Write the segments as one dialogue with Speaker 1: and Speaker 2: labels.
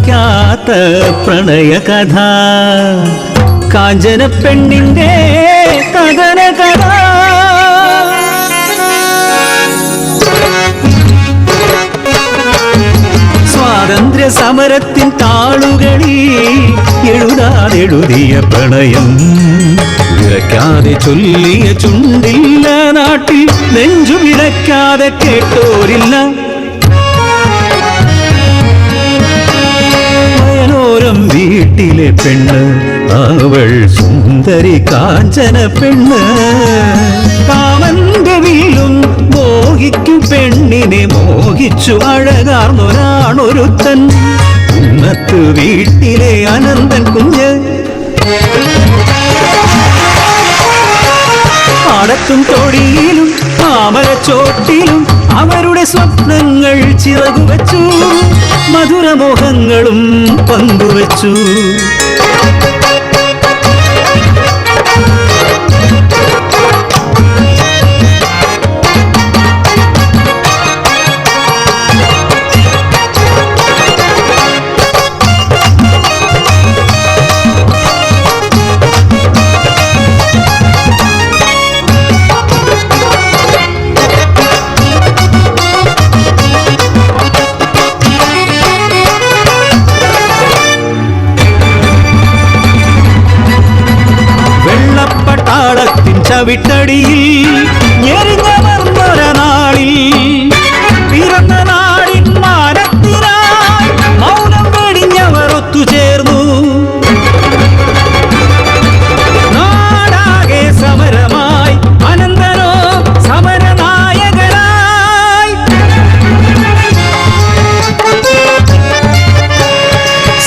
Speaker 1: വായിക്കാത്ത പ്രണയ കഥ കാഞ്ചന പെണ്ണിന്റെ കഥന കഥ. സ്വാതന്ത്ര്യ സമരത്തിൻ താളുകളിൽ എഴുതാതെഴുതിയ പ്രണയം വിറയ്ക്കാതെ ചൊല്ലിയ ചുണ്ടില്ല നാട്ടിൽ നെഞ്ചു വിറയ്ക്കാതെ കേട്ടോരില്ല. വയലോരം വീട്ടിലെ പെണ്ണ് അവൾ സുന്ദരി കാഞ്ചന പെണ്ണ്. കാമന്റെ വീലും മോഹിക്കും പെണ്ണിനെ മോഹിച്ചു അഴകാർന്നൊരാണൊരുത്തൻ. ഉന്നത്ത് വീട്ടിലെ അനന്തൻ കുഞ്ഞ് പാടത്തും തൊടിയിലും മാമരച്ചോട്ടിലും അവരുടെ സ്വപ്നങ്ങൾ ചിറകുവച്ചു, മധുരമോഹങ്ങളും പങ്കുവച്ചു. ചവിട്ടടിയിൽ ഞെരിഞ്ഞമർന്നൊരനാളിൽ പിറന്ന നാടിൻ മാനത്തിനായി മൗനം വെടിഞ്ഞവർ ഒത്തുചേർന്നു. നാടാകെ സമരമായി അനന്തനോ സമരനായകനായി.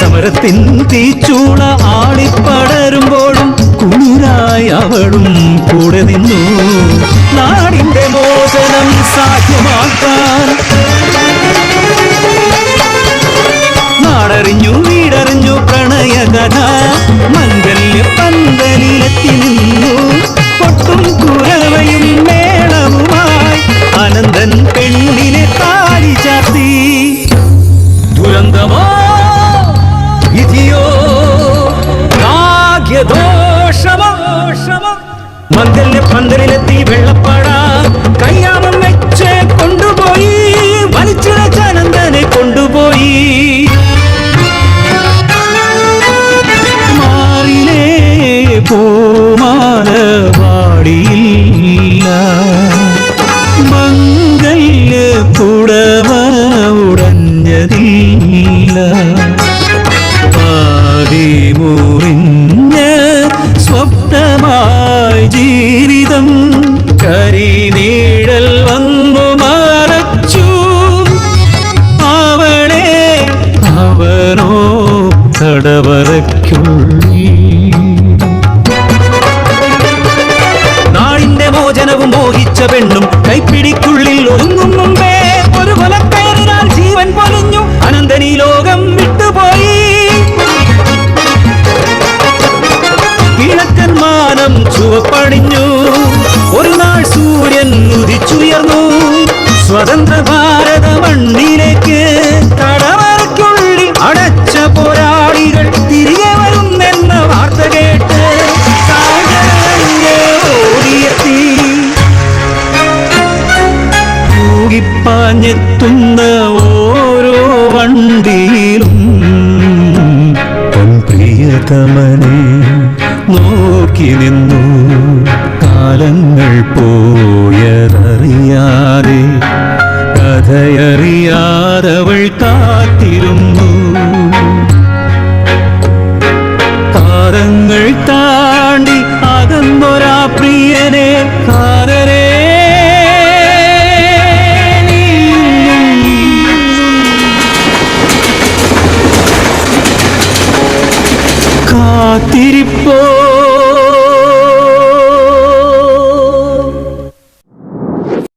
Speaker 1: സമരത്തിൻ തീച്ചൂള ആളിപ്പടരുമ്പോഴും കുളിരായി അവളും കൂടെ നിന്നു. നാടിന്റെ മോചനം സാധ്യമാക്കാൻ നാടറിഞ്ഞു വീടറിഞ്ഞു പ്രണയ കഥ മംഗല്യ പന്തലിലെത്തി നിന്നു. പൊട്ടും കുരവയും മേളവുമായി അനന്തൻ പെണ്ണിനെ താലി ചാർത്തി. ദുരന്തമോ വിധിയോ ഭാഗ്യദോഷമോ മംഗല്യ പന്തലിലെത്തി വെള്ളപ്പാട കയ്യാമം വെച്ച് കൊണ്ടുപോയി വലിച്ചിഴച്ച അനന്തനെ കൊണ്ടുപോയി. മാറിലേ പൂമാല വാടിയില്ല, മംഗല്യ പുടവ ഉടഞ്ഞതില്ല. മുറിഞ്ഞ സ്വപ്നമായി ജീവിതം കരിനീഴൽ വന്നു മറച്ചു അവളെ അവനോ തടവറയ്ക്കുള്ളിൽ. നാടിന്റെ മോചനവും മോഹിച്ച പെണ്ണും കൈപ്പിടിക്കുള്ളിൽ ഒതുങ്ങും മുമ്പേ ഒരു കൊലക്കയറിനാൽ ജീവൻ പൊലിഞ്ഞു. അനന്തൻ ഈ ലോകം വിട്ടുപോയി. കിഴക്കൻ മാനം ചുവപ്പണിഞ്ഞു, ഒരു നാൾ സൂര്യൻ ഉദിച്ചുയർന്നു. സ്വതന്ത്ര ഭാരത മണ്ണിലേക്ക് തടവറയ്ക്കുള്ളിൽ അടച്ച പോരാളികൾ തിരികെ വരുന്നെന്ന വാർത്ത കേട്ട് ഓടിയെത്തി. തൂകിപ്പാഞ്ഞെത്തുന്ന ഓരോ വണ്ടിയിലും പ്രിയതമനെ നോക്കി നിന്നു. കാലങ്ങൾ പോയതറിയാതെ കഥയറിയാതവൾ കാത്തിരുന്നു. കാലങ്ങൾ താണ്ടി അകന്നൊരാ പ്രിയനെ കാതരേ കാത്തിരിപ്പോ